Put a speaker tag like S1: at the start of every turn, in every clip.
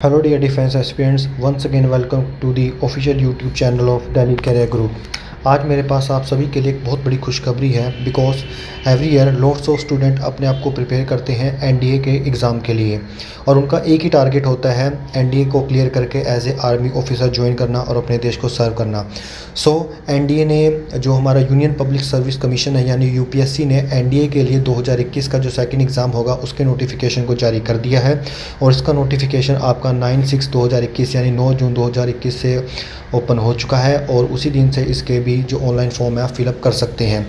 S1: Hello dear defense aspirants, once again welcome to the official YouTube channel of Delhi Career Group। आज मेरे पास आप सभी के लिए एक बहुत बड़ी खुशखबरी है because every year lots of student अपने आप को प्रिपेयर करते हैं एनडीए के एग्ज़ाम के लिए और उनका एक ही टारगेट होता है एनडीए को क्लियर करके as a army officer join करना और अपने देश को सर्व करना। सो एनडीए ने जो हमारा यूनियन पब्लिक सर्विस कमीशन है यानी यूपीएससी ने एनडीए के लिए 2021 का जो सेकंड एग्ज़ाम होगा उसके नोटिफिकेशन को जारी कर दिया है और इसका नोटिफिकेशन आपका 9/6/2021 यानी 9 जून 2021 से ओपन हो चुका है और उसी दिन से इसके भी जो ऑनलाइन फॉर्म है आप फिलअप कर सकते हैं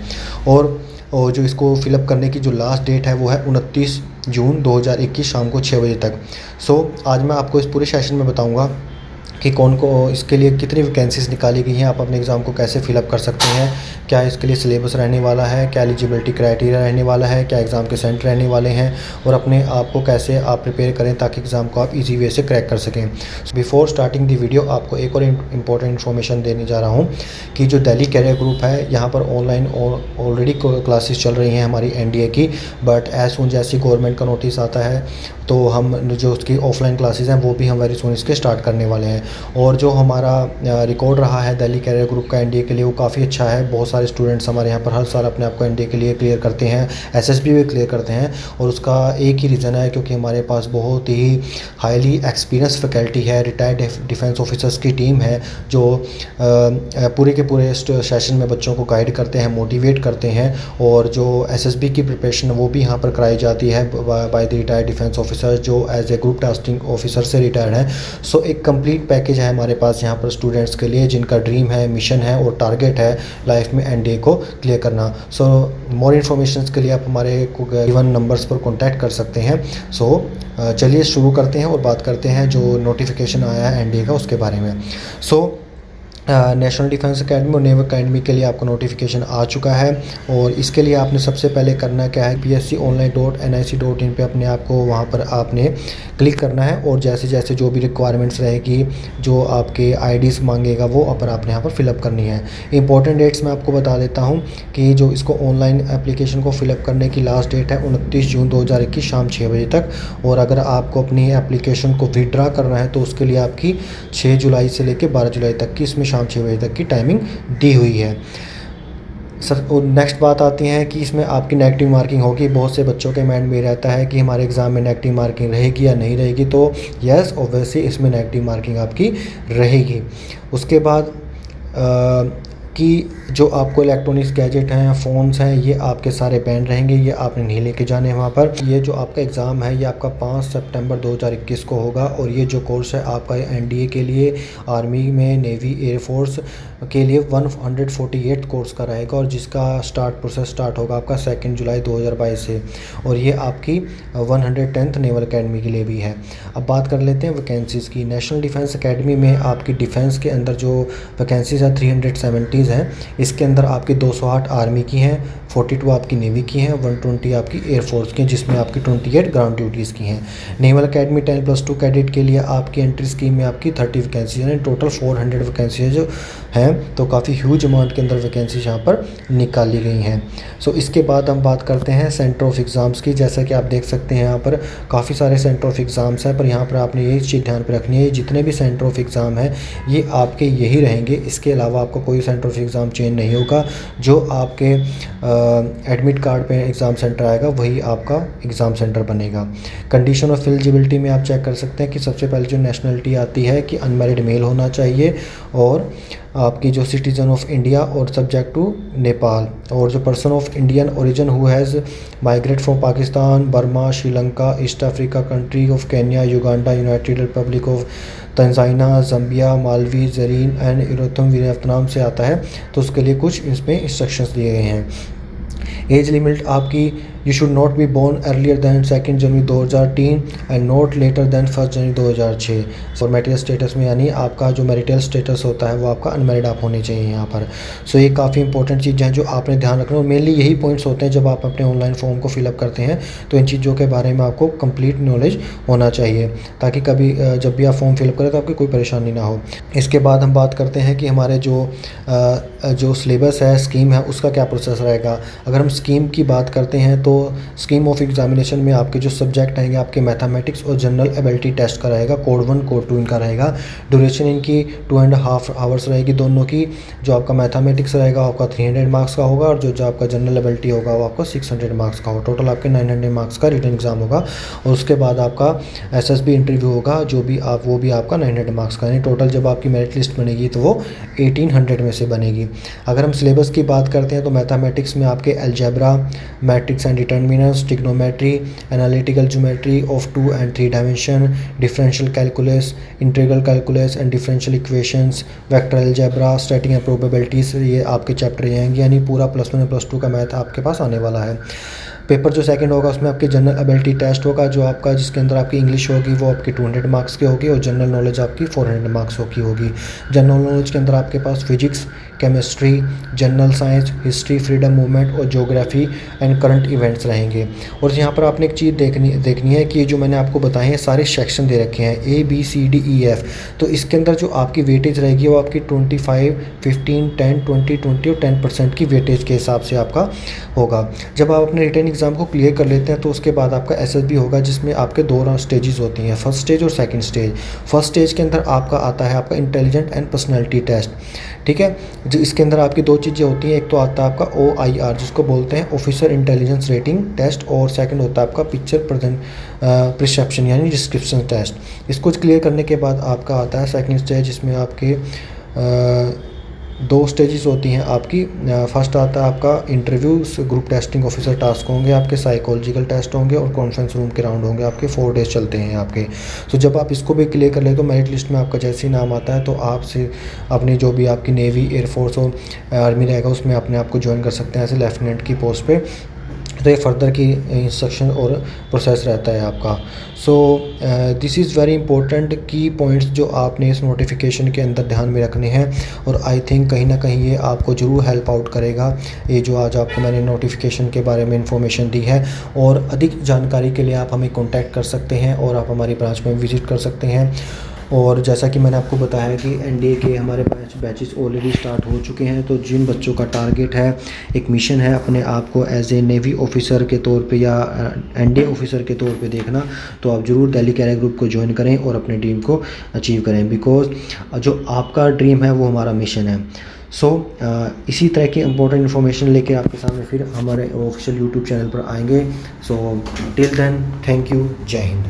S1: और जो इसको फिलअप करने की जो लास्ट डेट है वो है 29 जून 2021 शाम को 6 बजे तक। सो आज मैं आपको इस पूरे सेशन में बताऊंगा कि कौन को इसके लिए कितनी वैकेंसीज निकाली गई हैं, आप अपने एग्ज़ाम को कैसे फिलअप कर सकते हैं, क्या इसके लिए सिलेबस रहने वाला है, क्या एलिजिबिलिटी क्राइटेरिया रहने वाला है, क्या एग्ज़ाम के सेंटर रहने वाले हैं और अपने आप को कैसे आप प्रिपेयर करें ताकि एग्ज़ाम को आप इजी वे से क्रैक कर सकें। बिफोर स्टार्टिंग दी वीडियो आपको एक और इम्पोर्टेंट इन्फॉर्मेशन देने जा रहा हूँ कि जो दिल्ली कैरियर ग्रुप है यहाँ पर ऑनलाइन ऑलरेडी क्लासेस चल रही हैं हमारी एनडीए की, बट एज सुन जैसी गवर्नमेंट का नोटिस आता है तो हम जो उसकी ऑफलाइन क्लासेस हैं वो भी हम वेरी सुन इसके स्टार्ट करने वाले हैं। और जो हमारा रिकॉर्ड रहा है दिल्ली कैरियर ग्रुप का एनडीए के लिए वो काफ़ी अच्छा है। बहुत सारे स्टूडेंट्स हमारे यहाँ पर हर साल अपने आप को एनडीए के लिए क्लियर करते हैं, एसएसबी भी क्लियर करते हैं और उसका एक ही रीज़न है क्योंकि हमारे पास बहुत ही हाईली एक्सपीरियंस फैकल्टी है, रिटायर्ड डिफेंस ऑफिसर्स की टीम है जो पूरे के पूरे सेशन में बच्चों को गाइड करते हैं, मोटिवेट करते हैं और जो एसएसबी की प्रिपरेशन वो भी यहाँ पर कराई जाती है by the retired defence officer जो as a group tasking officer से रिटायर्ड है। सो एक कंप्लीट पैकेज है हमारे पास यहाँ पर स्टूडेंट्स के लिए जिनका ड्रीम है, मिशन है और टारगेट है लाइफ में एनडीए को क्लियर करना। सो मोर इन्फॉर्मेशन के लिए आप हमारे गिवन नंबर्स पर कॉन्टैक्ट कर सकते हैं। सो चलिए शुरू करते हैं और बात करते हैं जो नोटिफिकेशन आया है एनडीए का उसके बारे में। सो नेशनल डिफेंस एकेडमी और नेवल एकेडमी के लिए आपको नोटिफिकेशन आ चुका है और इसके लिए आपने सबसे पहले करना क्या है, psconline.nic.in पे अपने आप को वहाँ पर आपने क्लिक करना है और जैसे जैसे जो भी रिक्वायरमेंट्स रहेगी, जो आपके आईडीज़ मांगेगा वो आपने यहाँ पर फिलअप करनी है। इंपॉर्टेंट डेट्स मैं आपको बता देता हूँ कि जो इसको ऑनलाइन एप्लीकेशन को फिलअप करने की लास्ट डेट है 29 जून 2021 शाम 6 बजे तक और अगर आपको अपनी एप्लीकेशन को विड्रा करना है तो उसके लिए आपकी 6 जुलाई से लेकर 12 जुलाई तक की इसमें शाम 6 बजे तक की टाइमिंग दी हुई है। सर और नेक्स्ट बात आती है कि इसमें आपकी नेगेटिव मार्किंग होगी। बहुत से बच्चों के माइंड में रहता है कि हमारे एग्ज़ाम में नेगेटिव मार्किंग रहेगी या नहीं रहेगी, तो यस ऑब्वियसली इसमें नेगेटिव मार्किंग आपकी रहेगी। उसके बाद कि जो आपको इलेक्ट्रॉनिक्स गैजेट हैं, फ़ोन्स हैं, ये आपके सारे बैन रहेंगे, ये आपने नहीं लेके जाने वहाँ पर। ये जो आपका एग्ज़ाम है ये आपका 5 सितंबर 2021 को होगा और ये जो कोर्स है आपका एनडीए के लिए, आर्मी में, नेवी, एयरफोर्स के लिए 148 कोर्स का रहेगा और जिसका प्रोसेस स्टार्ट होगा आपका 2 जुलाई 2022 से और ये आपकी 110th नेवल एकेडमी के लिए भी है। अब बात कर लेते हैं वैकेंसीज़ की। नेशनल डिफेंस एकेडमी में आपकी डिफेंस के अंदर जो वैकेंसीज़ है 370 हैं। इसके अंदर आपकी 208 आर्मी की हैं, 42 आपकी नेवी की हैं, 120 आपकी एयरफोर्स की हैं जिसमें आपकी 28 ग्राउंड ड्यूटीज़ की हैं। नेवल एकेडमी 10+2 कैडेट के लिए आपकी एंट्री स्कीम में आपकी 30 वैकेंसी है, टोटल 400 वैकेंसी जो हैं, तो काफ़ी ह्यूज अमाउंट के अंदर वैकेंसी यहाँ पर निकाली गई हैं। सो इसके बाद हम बात करते हैं सेंटर ऑफ एग्ज़ाम्स की। जैसा कि आप देख सकते हैं यहाँ पर काफ़ी सारे सेंटर ऑफ एग्ज़ाम्स हैं, पर यहाँ पर आपने ये चीज़ ध्यान पर रखनी है, जितने भी सेंटर ऑफ एग्ज़ाम हैं ये आपके यही रहेंगे। इसके अलावा आपका कोई सेंटर ऑफ एग्ज़ाम चेंज नहीं होगा। जो आपके एडमिट कार्ड पे एग्ज़ाम सेंटर आएगा वही आपका एग्ज़ाम सेंटर बनेगा। कंडीशन ऑफ एलिजिबिलिटी में आप चेक कर सकते हैं कि सबसे पहले जो नेशनलिटी आती है कि अनमैरिड मेल होना चाहिए और आपकी जो सिटीज़न ऑफ इंडिया और सब्जेक्ट टू नेपाल और जो person of Indian origin who has migrate from Pakistan, Burma, Sri Lanka, East Africa country of Kenya, Uganda, United Republic of Tanzania, Zambia, Malawi, Zaire and यूरोथम वियतनाम से आता है तो उसके लिए कुछ इसमें इंस्ट्रक्शंस दिए गए हैं। एज लिमिट आपकी you should not be born earlier than 2 January 2003 and not later than 1 January 2006। और मैरिटल स्टेटस में यानी आपका जो मैरिटल स्टेटस होता है वो आपका अनमैरिड आप होने चाहिए यहाँ पर। सो ये काफ़ी इंपॉर्टेंट चीज़ें हैं जो आपने ध्यान रखना और मेनली यही पॉइंट्स होते हैं जब आप अपने ऑनलाइन फॉर्म को फिलअप करते हैं तो इन चीज़ों के बारे में आपको कंप्लीट नॉलेज होना चाहिए ताकि कभी जब भी आप फॉर्म फिलअप करें तो आपकी कोई परेशानी ना हो। इसके बाद हम बात करते हैं कि हमारे जो सिलेबस है, स्कीम है, उसका क्या प्रोसेस रहेगा। अगर हम स्कीम की बात करते हैं तो तो स्कीम ऑफ एग्जामिनेशन में आपके जो सब्जेक्ट आएंगे आपके मैथमेटिक्स और जनरल एबिलिटी टेस्ट का रहेगा, कोड 1 कोड 2 इनका रहेगा। ड्यूरेशन इनकी 2.5 आवर्स रहेगी दोनों की। जो आपका मैथमेटिक्स रहेगा आपका 300 मार्क्स का होगा और जो आपका जनरल एबिलिटी होगा वो आपका 600 मार्क्स का होगा। टोटल आपके 900 मार्क्स का रिटन एग्जाम होगा और उसके बाद आपका एसएसबी इंटरव्यू होगा जो भी वो भी आपका 900 मार्क्स का, यानी टोटल जब आपकी मेरिट लिस्ट बनेगी तो वो 1800 में से बनेगी। अगर हम सिलेबस की बात करते हैं तो मैथमेटिक्स में आपके algebra, matrix and determinants, trigonometry, analytical geometry of 2 and 3 dimension, differential calculus, integral calculus and differential equations, vector algebra, static and probabilities, ये आपके चैप्टर रहेंगे, यानी पूरा +1 और +2 का मैथ आपके पास आने वाला है। पेपर जो सेकंड होगा उसमें आपके जनरल एबिलिटी टेस्ट होगा जो आपका जिसके अंदर आपकी इंग्लिश होगी वो आपकी 200 मार्क्स की होगी और जनरल नॉलेज आपकी 400 मार्क्स की होगी। जनरल नॉलेज के अंदर आपके पास physics, chemistry, general science, history, freedom movement और ज्योग्राफी एंड करंट इवेंट्स रहेंगे। और यहाँ पर आपने एक चीज़ देखनी है कि जो मैंने आपको बताए हैं सारे सेक्शन दे रखे हैं ABCDEF, तो इसके अंदर जो आपकी वेटेज रहेगी वो आपकी 25, 15, 10, 20, 20 और 10% की वेटेज के हिसाब से आपका होगा। जब आप अपने रिटन एग्ज़ाम को क्लियर कर लेते हैं तो उसके बाद आपका एसएसबी होगा जिसमें आपके 2 स्टेजेस होती हैं, फर्स्ट स्टेज और सेकंड स्टेज। फर्स्ट स्टेज के अंदर आपका आता है आपका इंटेलिजेंट एंड पर्सनैलिटी टेस्ट, ठीक है। जो इसके अंदर आपकी 2 चीज़ें होती हैं, एक तो आता है आपका OIR जिसको बोलते हैं ऑफिसर इंटेलिजेंस रेटिंग टेस्ट और सेकंड होता है आपका पिक्चर परसेप्शन यानी डिस्क्रिप्शन टेस्ट। इसको क्लियर करने के बाद आपका आता है सेकंड स्टेज जिसमें आपके 2 स्टेजेस होती हैं आपकी। फर्स्ट आता है आपका interview, group testing officer task होंगे आपके, साइकोलॉजिकल टेस्ट होंगे और कॉन्फ्रेंस रूम के राउंड होंगे आपके। 4 डेज चलते हैं आपके। तो जब आप इसको भी क्लियर कर ले तो मेरिट लिस्ट में आपका जैसे ही नाम आता है तो आपसे अपनी जो भी आपकी नेवी, एयरफोर्स और आर्मी रहेगा उसमें अपने आप को ज्वाइन कर सकते हैं एज ए लेफ्टिनेंट की पोस्ट पे। तो ये फर्दर की इंस्ट्रक्शन और प्रोसेस रहता है आपका। So this is very important की पॉइंट्स जो आपने इस नोटिफिकेशन के अंदर ध्यान में रखने हैं और आई थिंक कहीं ना कहीं ये आपको ज़रूर हेल्प आउट करेगा, ये जो आज आपको मैंने नोटिफिकेशन के बारे में इंफॉर्मेशन दी है। और अधिक जानकारी के लिए आप हमें कॉन्टैक्ट कर सकते हैं और आप हमारी ब्रांच में विज़िट कर सकते हैं। और जैसा कि मैंने आपको बताया कि एनडीए के हमारे बैचेस ऑलरेडी स्टार्ट हो चुके हैं, तो जिन बच्चों का टारगेट है, एक मिशन है अपने आप को एज ए नेवी ऑफिसर के तौर पे या एनडीए ऑफिसर के तौर पे देखना, तो आप ज़रूर दिल्ली कैरियर ग्रुप को ज्वाइन करें और अपने ड्रीम को अचीव करें, बिकॉज जो आपका ड्रीम है वो हमारा मिशन है। सो इसी तरह की इंपॉर्टेंट इन्फॉर्मेशन लेके आपके सामने फिर हमारे ऑफिशियल यूट्यूब चैनल पर आएंगे। So till then, thank you, जय हिंद।